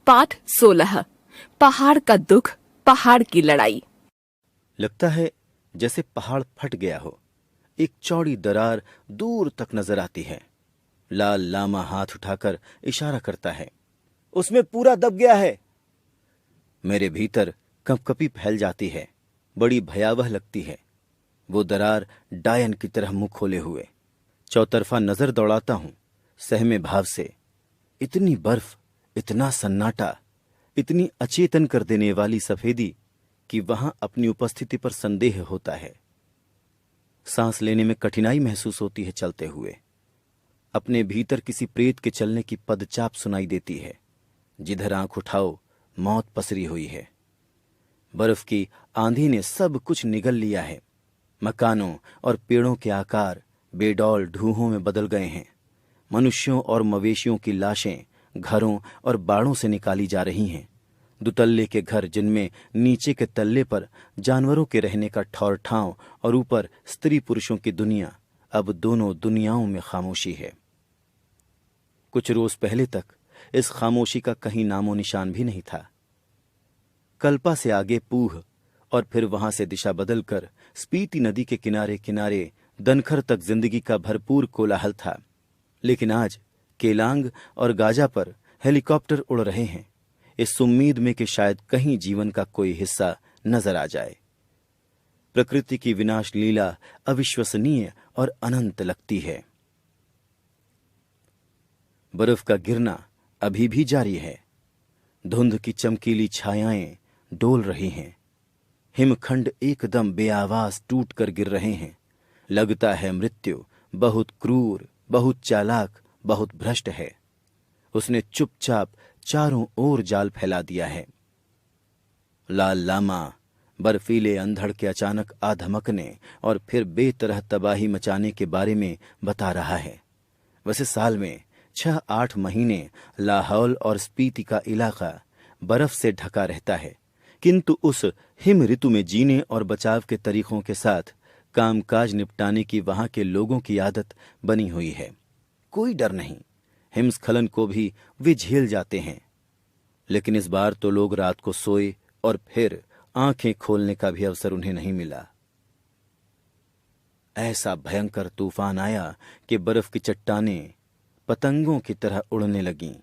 पाठ 16। पहाड़ का दुख, पहाड़ की लड़ाई। लगता है जैसे पहाड़ फट गया हो। एक चौड़ी दरार दूर तक नजर आती है। लाल लामा हाथ उठाकर इशारा करता है। उसमें पूरा दब गया है। मेरे भीतर कंपकपी फैल जाती है। बड़ी भयावह लगती है। वो दरार डायन की तरह मुंह खोले हुए। चौतरफा नजर दौड़ाता हूं सहमे भाव से। इतनी बर्फ, इतना सन्नाटा, इतनी अचेतन कर देने वाली सफेदी कि वहां अपनी उपस्थिति पर संदेह होता है। सांस लेने में कठिनाई महसूस होती है चलते हुए। अपने भीतर किसी प्रेत के चलने की पदचाप सुनाई देती है। जिधर आंख उठाओ मौत पसरी हुई है। बर्फ की आंधी ने सब कुछ निगल लिया है। मकानों और पेड़ों के आकार बेडौल ढूहों में बदल गए हैं। मनुष्यों और मवेशियों की लाशें घरों और बाड़ों से निकाली जा रही हैं। दुतल्ले के घर जिनमें नीचे के तल्ले पर जानवरों के रहने का ठौर ठांव और ऊपर स्त्री पुरुषों की दुनिया, अब दोनों दुनियाओं में खामोशी है। कुछ रोज पहले तक इस खामोशी का कहीं नामो निशान भी नहीं था। कल्पा से आगे पूह और फिर वहां से दिशा बदलकर स्पीति नदी के किनारे किनारे दनखर तक जिंदगी का भरपूर कोलाहल था। लेकिन आज केलांग और गाजा पर हेलीकॉप्टर उड़ रहे हैं, इस उम्मीद में कि शायद कहीं जीवन का कोई हिस्सा नजर आ जाए। प्रकृति की विनाश लीला अविश्वसनीय और अनंत लगती है। बर्फ का गिरना अभी भी जारी है। धुंध की चमकीली छायाएं डोल रही हैं। हिमखंड एकदम बेआवाज टूट कर गिर रहे हैं। लगता है मृत्यु बहुत क्रूर, बहुत चालाक, बहुत भ्रष्ट है। उसने चुपचाप चारों ओर जाल फैला दिया है। लाल लामा बर्फीले अंधड़ के अचानक आ धमकने और फिर बेतरह तबाही मचाने के बारे में बता रहा है। वैसे साल में 6-8 महीने लाहौल और स्पीति का इलाका बर्फ से ढका रहता है, किंतु उस हिम ऋतु में जीने और बचाव के तरीकों के साथ कामकाज निपटाने की वहां के लोगों की आदत बनी हुई है। कोई डर नहीं, हिमस्खलन को भी वे झेल जाते हैं। लेकिन इस बार तो लोग रात को सोए और फिर आंखें खोलने का भी अवसर उन्हें नहीं मिला। ऐसा भयंकर तूफान आया कि बर्फ की चट्टानें पतंगों की तरह उड़ने लगीं।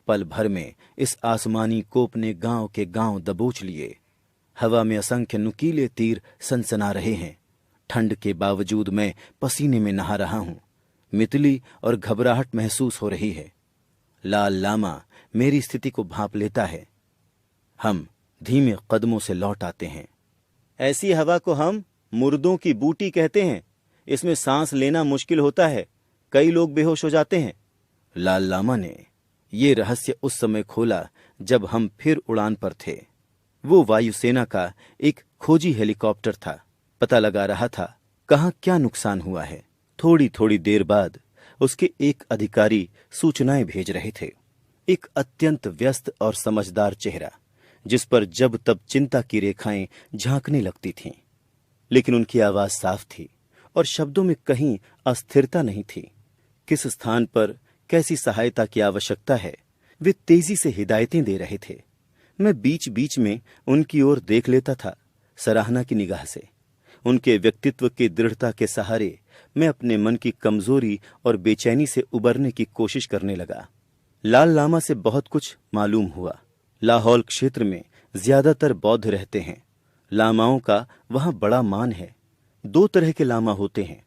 पल भर में इस आसमानी कोप ने गांव के गांव दबोच लिए। हवा में असंख्य नुकीले तीर सनसना रहे हैं। ठंड के बावजूद मैं पसीने में नहा रहा हूं। मितली और घबराहट महसूस हो रही है। लाल लामा मेरी स्थिति को भांप लेता है। हम धीमे कदमों से लौट आते हैं। ऐसी हवा को हम मुर्दों की बूटी कहते हैं। इसमें सांस लेना मुश्किल होता है। कई लोग बेहोश हो जाते हैं। लाल लामा ने ये रहस्य उस समय खोला जब हम फिर उड़ान पर थे। वो वायुसेना का एक खोजी हेलीकॉप्टर था। पता लगा रहा था कहाँ क्या नुकसान हुआ है। थोड़ी थोड़ी देर बाद उसके एक अधिकारी सूचनाएं भेज रहे थे। एक अत्यंत व्यस्त और समझदार चेहरा, जिस पर जब तब चिंता की रेखाएं झांकने लगती थीं। लेकिन उनकी आवाज साफ थी और शब्दों में कहीं अस्थिरता नहीं थी। किस स्थान पर कैसी सहायता की आवश्यकता है, वे तेजी से हिदायतें दे रहे थे। मैं बीच बीच में उनकी ओर देख लेता था, सराहना की निगाह से। उनके व्यक्तित्व की दृढ़ता के सहारे मैं अपने मन की कमजोरी और बेचैनी से उबरने की कोशिश करने लगा। लाल लामा से बहुत कुछ मालूम हुआ। लाहौल क्षेत्र में ज्यादातर बौद्ध रहते हैं। लामाओं का वहां बड़ा मान है। 2 तरह के लामा होते हैं,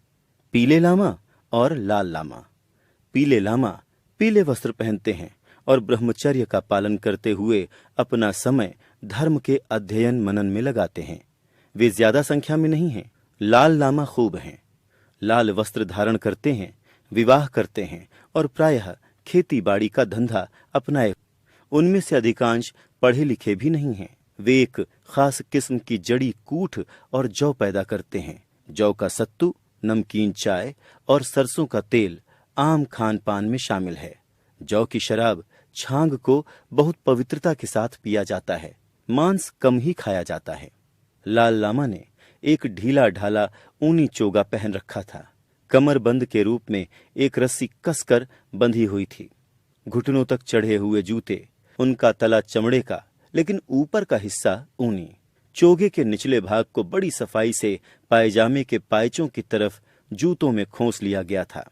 पीले लामा और लाल लामा। पीले लामा पीले वस्त्र पहनते हैं और ब्रह्मचर्य का पालन करते हुए अपना समय धर्म के अध्ययन मनन में लगाते हैं। वे ज्यादा संख्या में नहीं हैं। लाल लामा खूब हैं। लाल वस्त्र धारण करते हैं, विवाह करते हैं और प्रायः खेती बाड़ी का धंधा अपनाए। उनमें से अधिकांश पढ़े लिखे भी नहीं हैं। वे एक खास किस्म की जड़ी कूठ और जौ पैदा करते हैं। जौ का सत्तू, नमकीन चाय और सरसों का तेल आम खान पान में शामिल है। जौ की शराब छांग को बहुत पवित्रता के साथ पिया जाता है। मांस कम ही खाया जाता है। लाल लामा ने एक ढीला ढाला ऊनी चोगा पहन रखा था। कमरबंद के रूप में एक रस्सी कसकर बंधी हुई थी। घुटनों तक चढ़े हुए जूते उनका तला चमड़े का, लेकिन ऊपर का हिस्सा ऊनी। चोगे के निचले भाग को बड़ी सफाई से पायजामे के पायचों की तरफ जूतों में खोस लिया गया था।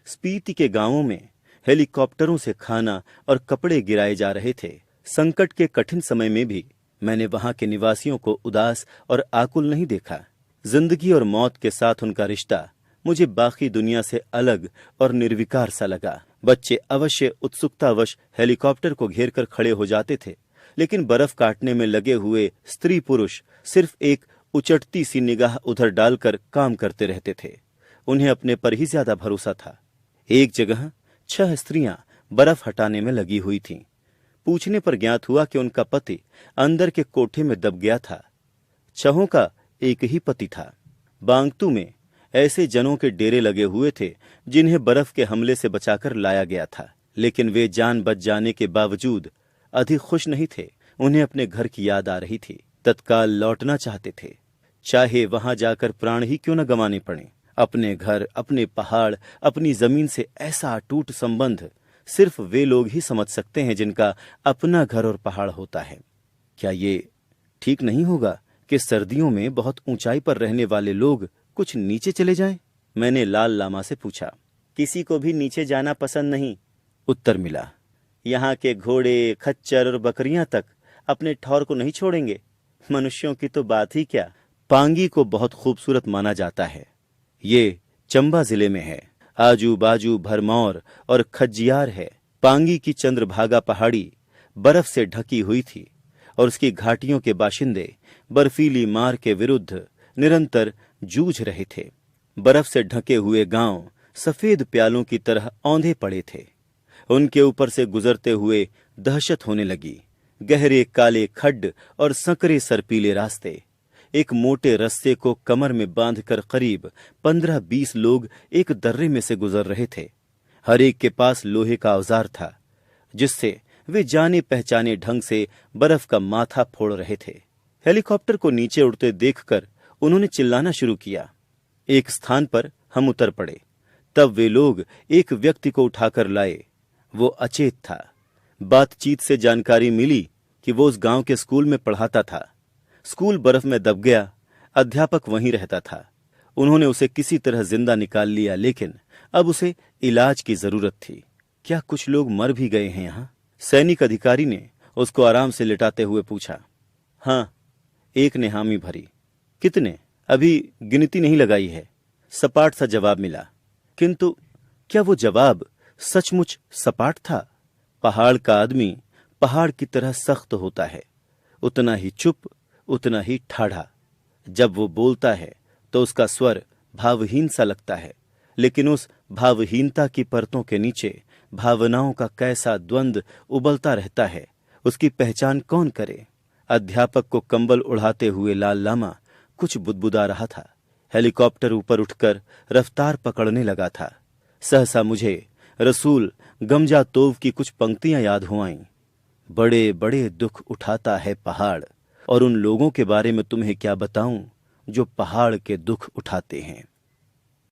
स्पीति के गांवों में हेलीकॉप्टरों से खाना और कपड़े गिराए जा रहे थे। संकट के कठिन समय में भी मैंने वहां के निवासियों को उदास और आकुल नहीं देखा। जिंदगी और मौत के साथ उनका रिश्ता मुझे बाकी दुनिया से अलग और निर्विकार सा लगा। बच्चे अवश्य उत्सुकतावश हेलीकॉप्टर को घेर कर खड़े हो जाते थे, लेकिन बर्फ काटने में लगे हुए स्त्री पुरुष सिर्फ एक उचटती सी निगाह उधर डालकर काम करते रहते थे। उन्हें अपने पर ही ज्यादा भरोसा था। एक जगह 6 स्त्रियां बर्फ हटाने में लगी हुई थीं। पूछने पर ज्ञात हुआ कि उनका पति अंदर के कोठे में दब गया था। 6 का एक ही पति था। बांगतू में ऐसे जनों के डेरे लगे हुए थे जिन्हें बर्फ के हमले से बचाकर लाया गया था, लेकिन वे जान बच जाने के बावजूद अधिक खुश नहीं थे। उन्हें अपने घर की याद आ रही थी। तत्काल लौटना चाहते थे, चाहे वहां जाकर प्राण ही क्यों न गंवाने पड़े। अपने घर, अपने पहाड़, अपनी जमीन से ऐसा अटूट संबंध सिर्फ वे लोग ही समझ सकते हैं जिनका अपना घर और पहाड़ होता है। क्या ये ठीक नहीं होगा कि सर्दियों में बहुत ऊंचाई पर रहने वाले लोग कुछ नीचे चले जाएं? मैंने लाल लामा से पूछा। किसी को भी नीचे जाना पसंद नहीं, उत्तर मिला। यहाँ के घोड़े, खच्चर और बकरियां तक अपने ठौर को नहीं छोड़ेंगे। मनुष्यों की तो बात ही क्या। पांगी को बहुत खूबसूरत माना जाता है। ये चंबा जिले में है। आजू बाजू भरमौर और खज्जियार है। पांगी की चंद्रभागा पहाड़ी बर्फ से ढकी हुई थी और उसकी घाटियों के बाशिंदे बर्फीली मार के विरुद्ध निरंतर जूझ रहे थे। बर्फ से ढके हुए गांव सफेद प्यालों की तरह औंधे पड़े थे। उनके ऊपर से गुजरते हुए दहशत होने लगी। गहरे काले खड्ड और संकरे सरपीले रास्ते। एक मोटे रस्से को कमर में बांधकर करीब 15-20 लोग एक दर्रे में से गुजर रहे थे। हर एक के पास लोहे का औजार था, जिससे वे जाने पहचाने ढंग से बर्फ का माथा फोड़ रहे थे। हेलीकॉप्टर को नीचे उड़ते देखकर उन्होंने चिल्लाना शुरू किया। एक स्थान पर हम उतर पड़े। तब वे लोग एक व्यक्ति को उठाकर लाए। वो अचेत था। बातचीत से जानकारी मिली कि वो उस गांव के स्कूल में पढ़ाता था। स्कूल बर्फ में दब गया। अध्यापक वहीं रहता था। उन्होंने उसे किसी तरह जिंदा निकाल लिया, लेकिन अब उसे इलाज की जरूरत थी। क्या कुछ लोग मर भी गए हैं यहाँ? सैनिक अधिकारी ने उसको आराम से लिटाते हुए पूछा। हाँ, एक ने हामी भरी। कितने? अभी गिनती नहीं लगाई है, सपाट सा जवाब मिला। किंतु क्या वो जवाब सचमुच सपाट था? पहाड़ का आदमी पहाड़ की तरह सख्त होता है, उतना ही चुप, उतना ही ठाढ़ा। जब वो बोलता है तो उसका स्वर भावहीन सा लगता है, लेकिन उस भावहीनता की परतों के नीचे भावनाओं का कैसा द्वंद्व उबलता रहता है, उसकी पहचान कौन करे? अध्यापक को कंबल उड़ाते हुए लाल लामा कुछ बुदबुदा रहा था। हेलीकॉप्टर ऊपर उठकर रफ्तार पकड़ने लगा था। सहसा मुझे रसूल गमजा तोव की कुछ पंक्तियां याद हो आईं। बड़े बड़े दुख उठाता है पहाड़, और उन लोगों के बारे में तुम्हें क्या बताऊं जो पहाड़ के दुख उठाते हैं।